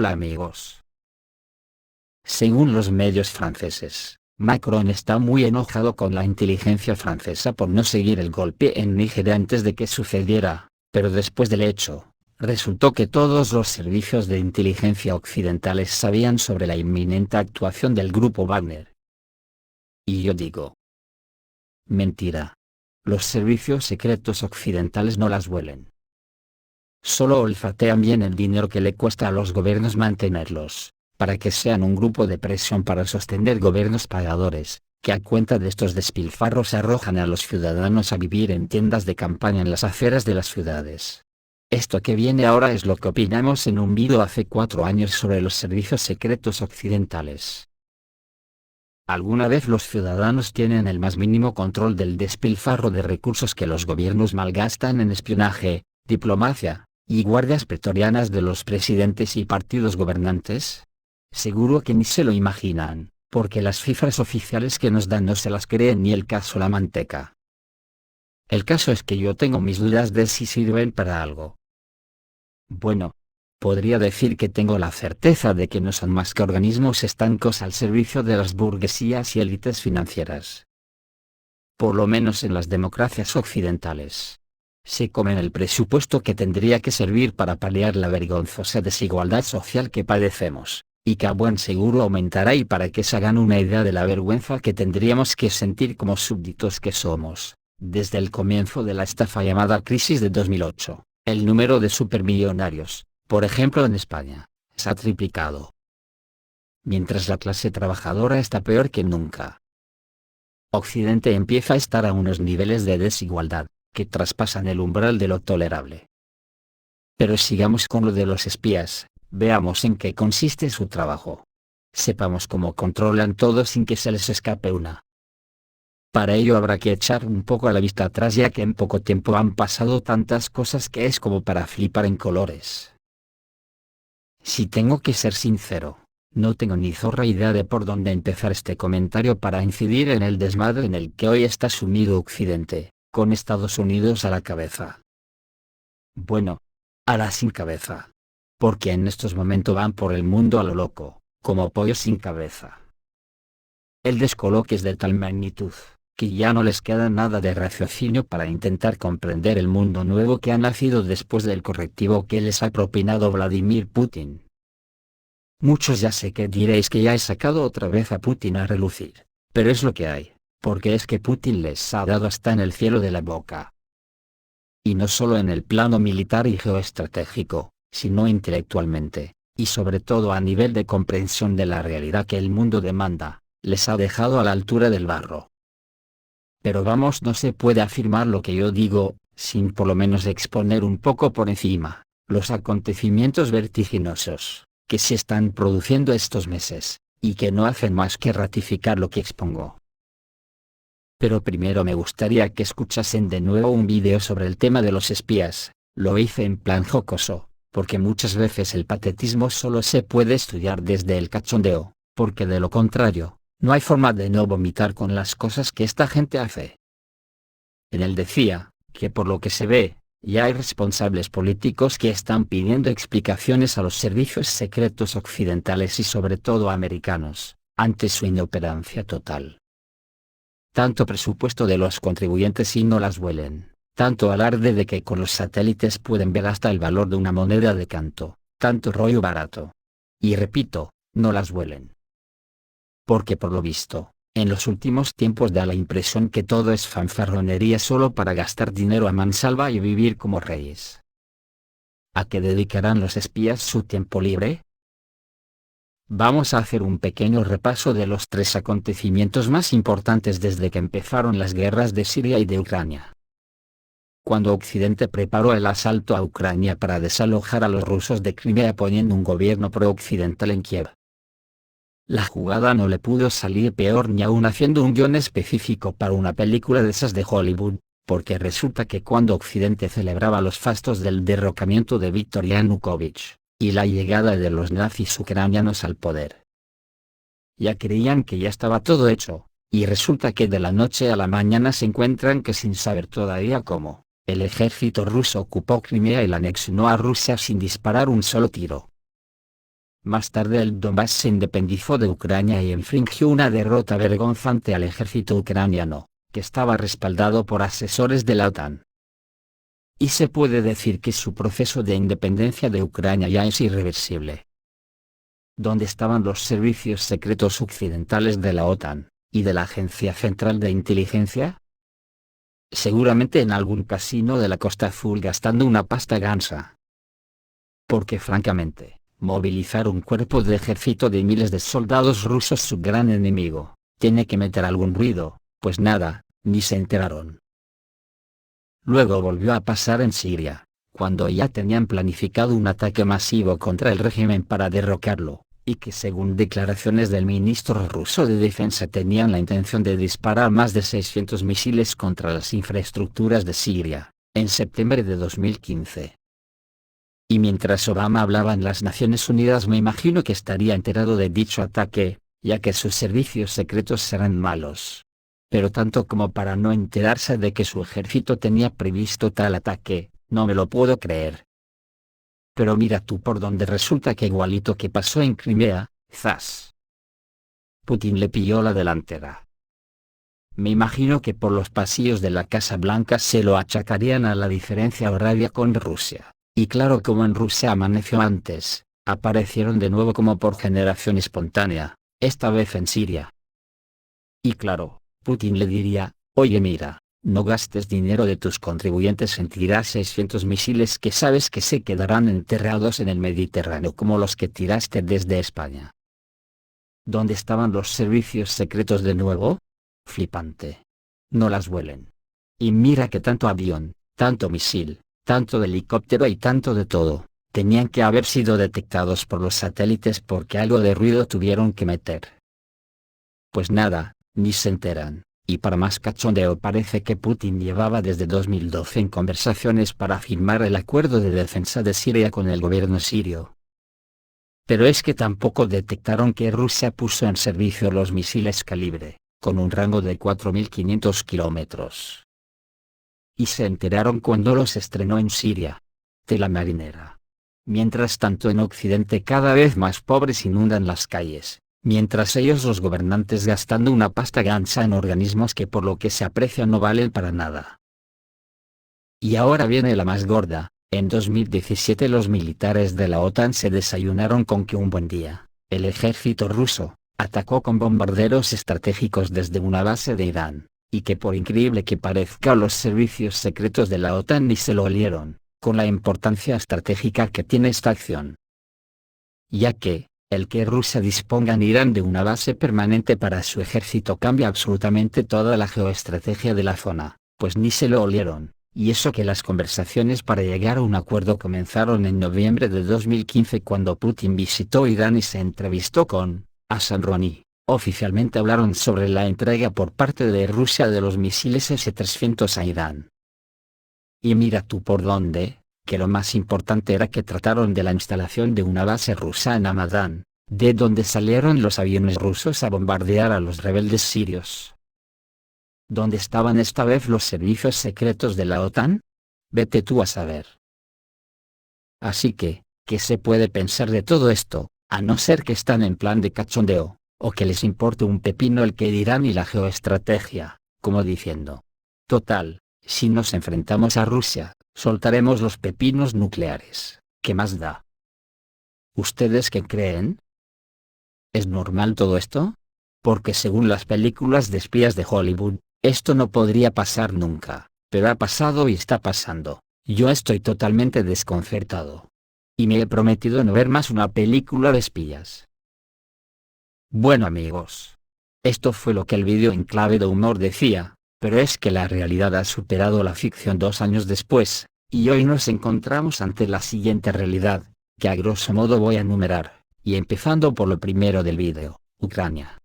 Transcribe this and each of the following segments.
Hola amigos. Según los medios franceses, Macron está muy enojado con la inteligencia francesa por no seguir el golpe en Níger antes de que sucediera, pero después del hecho, resultó que todos los servicios de inteligencia occidentales sabían sobre la inminente actuación del grupo Wagner. Y yo digo: mentira. Los servicios secretos occidentales no las huelen. Solo olfatean bien el dinero que le cuesta a los gobiernos mantenerlos, para que sean un grupo de presión para sostener gobiernos pagadores, que a cuenta de estos despilfarros arrojan a los ciudadanos a vivir en tiendas de campaña en las afueras de las ciudades. Esto que viene ahora es lo que opinamos en un vídeo hace 4 años sobre los servicios secretos occidentales. ¿Alguna vez los ciudadanos tienen el más mínimo control del despilfarro de recursos que los gobiernos malgastan en espionaje, diplomacia y guardias pretorianas de los presidentes y partidos gobernantes? Seguro que ni se lo imaginan, porque las cifras oficiales que nos dan no se las creen ni el caso la manteca. El caso es que yo tengo mis dudas de si sirven para algo. Bueno, podría decir que tengo la certeza de que no son más que organismos estancos al servicio de las burguesías y élites financieras. Por lo menos en las democracias occidentales. Se comen el presupuesto que tendría que servir para paliar la vergonzosa desigualdad social que padecemos, y que a buen seguro aumentará, y para que se hagan una idea de la vergüenza que tendríamos que sentir como súbditos que somos, desde el comienzo de la estafa llamada crisis de 2008, el número de supermillonarios, por ejemplo en España, se ha triplicado. Mientras la clase trabajadora está peor que nunca. Occidente empieza a estar a unos niveles de desigualdad que traspasan el umbral de lo tolerable. Pero sigamos con lo de los espías, veamos en qué consiste su trabajo. Sepamos cómo controlan todo sin que se les escape una. Para ello habrá que echar un poco a la vista atrás, ya que en poco tiempo han pasado tantas cosas que es como para flipar en colores. Si tengo que ser sincero, no tengo ni zorra idea de por dónde empezar este comentario para incidir en el desmadre en el que hoy está sumido Occidente, con Estados Unidos a la cabeza. Bueno, a la sin cabeza. Porque en estos momentos van por el mundo a lo loco, como pollos sin cabeza. El descoloque es de tal magnitud, que ya no les queda nada de raciocinio para intentar comprender el mundo nuevo que ha nacido después del correctivo que les ha propinado Vladimir Putin. Muchos ya sé que diréis que ya he sacado otra vez a Putin a relucir, pero es lo que hay, porque es que Putin les ha dado hasta en el cielo de la boca. Y no solo en el plano militar y geoestratégico, sino intelectualmente, y sobre todo a nivel de comprensión de la realidad que el mundo demanda, les ha dejado a la altura del barro. Pero vamos, no se puede afirmar lo que yo digo, sin por lo menos exponer un poco por encima los acontecimientos vertiginosos que se están produciendo estos meses, y que no hacen más que ratificar lo que expongo. Pero primero me gustaría que escuchasen de nuevo un vídeo sobre el tema de los espías. Lo hice en plan jocoso, porque muchas veces el patetismo solo se puede estudiar desde el cachondeo, porque de lo contrario, no hay forma de no vomitar con las cosas que esta gente hace. En él decía, que por lo que se ve, ya hay responsables políticos que están pidiendo explicaciones a los servicios secretos occidentales y sobre todo americanos, ante su inoperancia total. Tanto presupuesto de los contribuyentes y no las huelen, tanto alarde de que con los satélites pueden ver hasta el valor de una moneda de canto, tanto rollo barato. Y repito, no las huelen. Porque por lo visto, en los últimos tiempos da la impresión que todo es fanfarronería solo para gastar dinero a mansalva y vivir como reyes. ¿A qué dedicarán los espías su tiempo libre? Vamos a hacer un pequeño repaso de los 3 acontecimientos más importantes desde que empezaron las guerras de Siria y de Ucrania. Cuando Occidente preparó el asalto a Ucrania para desalojar a los rusos de Crimea poniendo un gobierno pro-occidental en Kiev. La jugada no le pudo salir peor ni aún haciendo un guión específico para una película de esas de Hollywood, porque resulta que cuando Occidente celebraba los fastos del derrocamiento de Viktor Yanukovych, y la llegada de los nazis ucranianos al poder, ya creían que ya estaba todo hecho, y resulta que de la noche a la mañana se encuentran que sin saber todavía cómo, el ejército ruso ocupó Crimea y la anexionó a Rusia sin disparar un solo tiro. Más tarde el Donbass se independizó de Ucrania y infringió una derrota vergonzante al ejército ucraniano, que estaba respaldado por asesores de la OTAN. Y se puede decir que su proceso de independencia de Ucrania ya es irreversible. ¿Dónde estaban los servicios secretos occidentales de la OTAN, y de la Agencia Central de Inteligencia? Seguramente en algún casino de la Costa Azul gastando una pasta gansa. Porque francamente, movilizar un cuerpo de ejército de miles de soldados rusos, su gran enemigo, tiene que meter algún ruido, pues nada, ni se enteraron. Luego volvió a pasar en Siria, cuando ya tenían planificado un ataque masivo contra el régimen para derrocarlo, y que según declaraciones del ministro ruso de Defensa tenían la intención de disparar más de 600 misiles contra las infraestructuras de Siria, en septiembre de 2015. Y mientras Obama hablaba en las Naciones Unidas, me imagino que estaría enterado de dicho ataque, ya que sus servicios secretos serán malos. Pero tanto como para no enterarse de que su ejército tenía previsto tal ataque, no me lo puedo creer. Pero mira tú por donde resulta que igualito que pasó en Crimea, ¡zas! Putin le pilló la delantera. Me imagino que por los pasillos de la Casa Blanca se lo achacarían a la diferencia horaria con Rusia, y claro, como en Rusia amaneció antes, aparecieron de nuevo como por generación espontánea, esta vez en Siria. Y claro, Putin le diría, oye mira, no gastes dinero de tus contribuyentes en tirar 600 misiles que sabes que se quedarán enterrados en el Mediterráneo como los que tiraste desde España. ¿Dónde estaban los servicios secretos de nuevo? Flipante. No las vuelen. Y mira que tanto avión, tanto misil, tanto de helicóptero y tanto de todo, tenían que haber sido detectados por los satélites porque algo de ruido tuvieron que meter. Pues nada, ni se enteran. Y para más cachondeo, parece que Putin llevaba desde 2012 en conversaciones para firmar el acuerdo de defensa de Siria con el gobierno sirio. Pero es que tampoco detectaron que Rusia puso en servicio los misiles Calibre, con un rango de 4.500 kilómetros. Y se enteraron cuando los estrenó en Siria. Tela marinera. Mientras tanto en Occidente cada vez más pobres inundan las calles. Mientras ellos, los gobernantes, gastando una pasta gansa en organismos que por lo que se aprecia no valen para nada. Y ahora viene la más gorda. En 2017 los militares de la OTAN se desayunaron con que un buen día, el ejército ruso, atacó con bombarderos estratégicos desde una base de Irán, y que por increíble que parezca los servicios secretos de la OTAN ni se lo olieron, con la importancia estratégica que tiene esta acción. Ya que, el que Rusia disponga en Irán de una base permanente para su ejército cambia absolutamente toda la geoestrategia de la zona, pues ni se lo olieron, y eso que las conversaciones para llegar a un acuerdo comenzaron en noviembre de 2015 cuando Putin visitó Irán y se entrevistó con Hassan Rouhani. Oficialmente hablaron sobre la entrega por parte de Rusia de los misiles S-300 a Irán. Y mira tú por dónde, que lo más importante era que trataron de la instalación de una base rusa en Hamadán, de donde salieron los aviones rusos a bombardear a los rebeldes sirios. ¿Dónde estaban esta vez los servicios secretos de la OTAN? Vete tú a saber. Así que, ¿qué se puede pensar de todo esto, a no ser que están en plan de cachondeo, o que les importe un pepino el que dirán y la geoestrategia, como diciendo: total, si nos enfrentamos a Rusia, soltaremos los pepinos nucleares, ¿qué más da? ¿Ustedes qué creen? ¿Es normal todo esto? Porque según las películas de espías de Hollywood, esto no podría pasar nunca, pero ha pasado y está pasando. Yo estoy totalmente desconcertado. Y me he prometido no ver más una película de espías. Bueno amigos, esto fue lo que el vídeo en clave de humor decía, pero es que la realidad ha superado la ficción 2 años después, y hoy nos encontramos ante la siguiente realidad, que a grosso modo voy a enumerar, y empezando por lo primero del vídeo, Ucrania.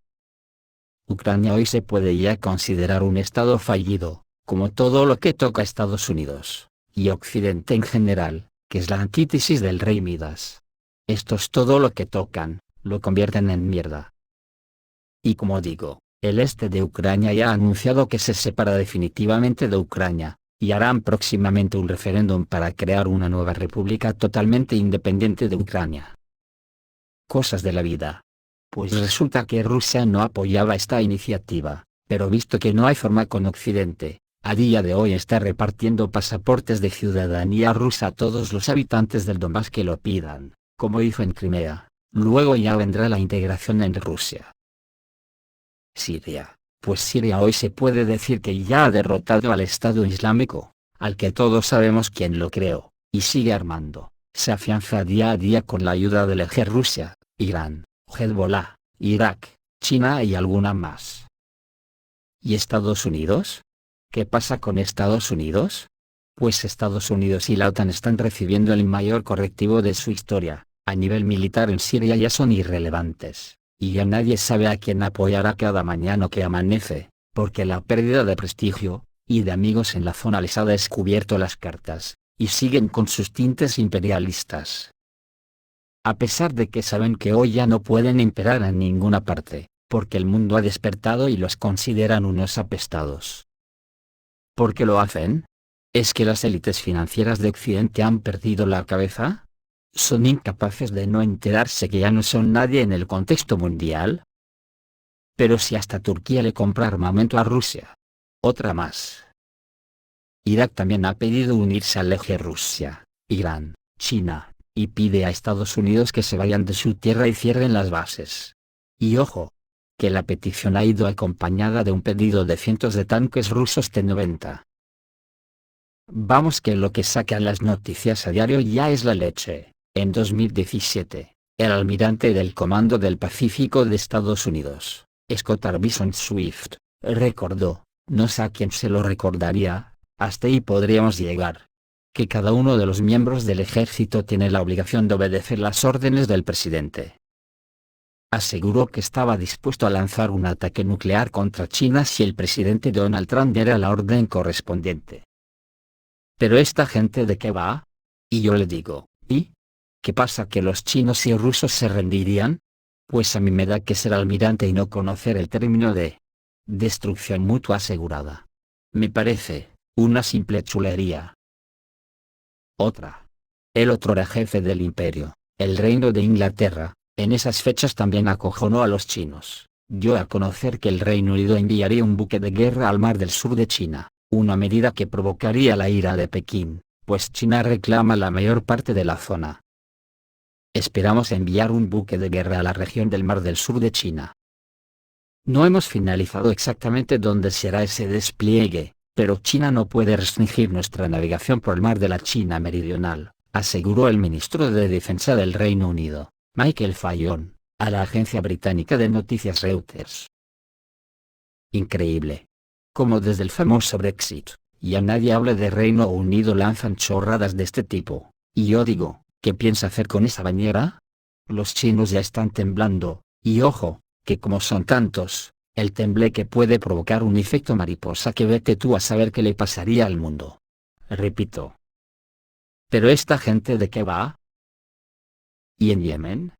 Ucrania hoy se puede ya considerar un estado fallido, como todo lo que toca a Estados Unidos, y Occidente en general, que es la antítesis del rey Midas. Esto es todo lo que tocan, lo convierten en mierda. Y como digo, el este de Ucrania ya ha anunciado que se separa definitivamente de Ucrania, y harán próximamente un referéndum para crear una nueva república totalmente independiente de Ucrania. Cosas de la vida. Pues resulta que Rusia no apoyaba esta iniciativa, pero visto que no hay forma con Occidente, a día de hoy está repartiendo pasaportes de ciudadanía rusa a todos los habitantes del Donbass que lo pidan, como hizo en Crimea. Luego ya vendrá la integración en Rusia. Siria. Pues Siria hoy se puede decir que ya ha derrotado al Estado Islámico, al que todos sabemos quién lo creó, y sigue armando. Se afianza día a día con la ayuda del eje Rusia, Irán, Hezbollah, Irak, China y alguna más. ¿Y Estados Unidos? ¿Qué pasa con Estados Unidos? Pues Estados Unidos y la OTAN están recibiendo el mayor correctivo de su historia. A nivel militar en Siria ya son irrelevantes, y ya nadie sabe a quién apoyará cada mañana que amanece, porque la pérdida de prestigio y de amigos en la zona les ha descubierto las cartas, y siguen con sus tintes imperialistas. A pesar de que saben que hoy ya no pueden imperar en ninguna parte, porque el mundo ha despertado y los consideran unos apestados. ¿Por qué lo hacen? ¿Es que las élites financieras de Occidente han perdido la cabeza? ¿Son incapaces de no enterarse que ya no son nadie en el contexto mundial? Pero si hasta Turquía le compra armamento a Rusia. Otra más. Irak también ha pedido unirse al eje Rusia, Irán, China, y pide a Estados Unidos que se vayan de su tierra y cierren las bases. Y ojo, que la petición ha ido acompañada de un pedido de cientos de tanques rusos T-90. Vamos que lo que sacan las noticias a diario ya es la leche. En 2017, el almirante del Comando del Pacífico de Estados Unidos, Scott Arbison Swift, recordó, no sé a quién se lo recordaría, hasta ahí podríamos llegar, que cada uno de los miembros del ejército tiene la obligación de obedecer las órdenes del presidente. Aseguró que estaba dispuesto a lanzar un ataque nuclear contra China si el presidente Donald Trump diera la orden correspondiente. ¿Pero esta gente de qué va? Y yo le digo, ¿y? ¿Qué pasa, que los chinos y rusos se rendirían? Pues a mí me da que ser almirante y no conocer el término de destrucción mutua asegurada. Me parece una simple chulería. Otra. El otrora jefe del imperio, el Reino de Inglaterra, en esas fechas también acojonó a los chinos, dio a conocer que el Reino Unido enviaría un buque de guerra al mar del sur de China, una medida que provocaría la ira de Pekín, pues China reclama la mayor parte de la zona. Esperamos enviar un buque de guerra a la región del Mar del Sur de China. No hemos finalizado exactamente dónde será ese despliegue, pero China no puede restringir nuestra navegación por el mar de la China Meridional, aseguró el ministro de Defensa del Reino Unido, Michael Fallon, a la agencia británica de noticias Reuters. Increíble. Como desde el famoso Brexit, ya nadie habla de Reino Unido, lanzan chorradas de este tipo, y yo digo, ¿qué piensa hacer con esa bañera? Los chinos ya están temblando, y ojo, que como son tantos, el tembleque puede provocar un efecto mariposa que vete tú a saber qué le pasaría al mundo. Repito. ¿Pero esta gente de qué va? ¿Y en Yemen?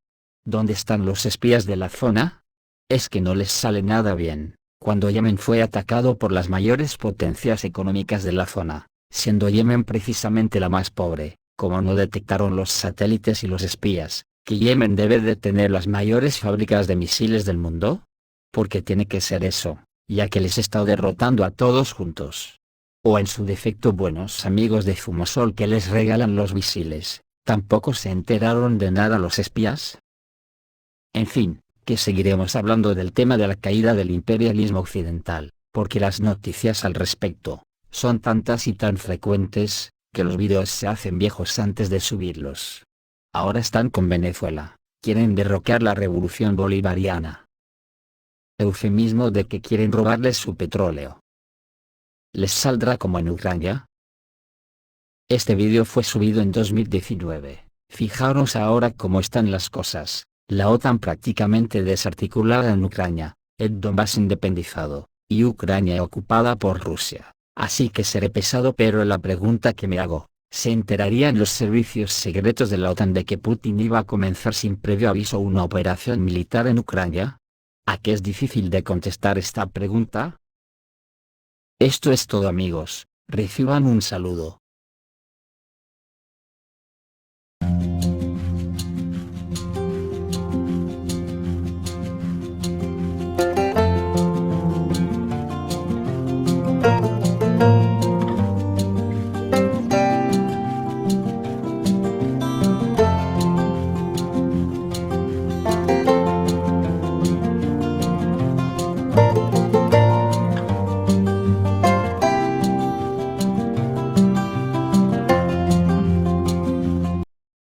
¿Dónde están los espías de la zona? Es que no les sale nada bien, cuando Yemen fue atacado por las mayores potencias económicas de la zona, siendo Yemen precisamente la más pobre. Como no detectaron los satélites y los espías, que Yemen debe de tener las mayores fábricas de misiles del mundo? Porque tiene que ser eso, ya que les está derrotando a todos juntos. O en su defecto buenos amigos de Zumosol que les regalan los misiles, ¿tampoco se enteraron de nada los espías? En fin, que seguiremos hablando del tema de la caída del imperialismo occidental, porque las noticias al respecto son tantas y tan frecuentes, que los vídeos se hacen viejos antes de subirlos. Ahora están con Venezuela, quieren derrocar la revolución bolivariana. Eufemismo de que quieren robarles su petróleo. ¿Les saldrá como en Ucrania? Este vídeo fue subido en 2019, fijaros ahora cómo están las cosas, la OTAN prácticamente desarticulada en Ucrania, el Donbass independizado, y Ucrania ocupada por Rusia. Así que seré pesado, pero la pregunta que me hago, ¿se enterarían los servicios secretos de la OTAN de que Putin iba a comenzar sin previo aviso una operación militar en Ucrania? ¿A qué es difícil de contestar esta pregunta? Esto es todo, amigos, reciban un saludo.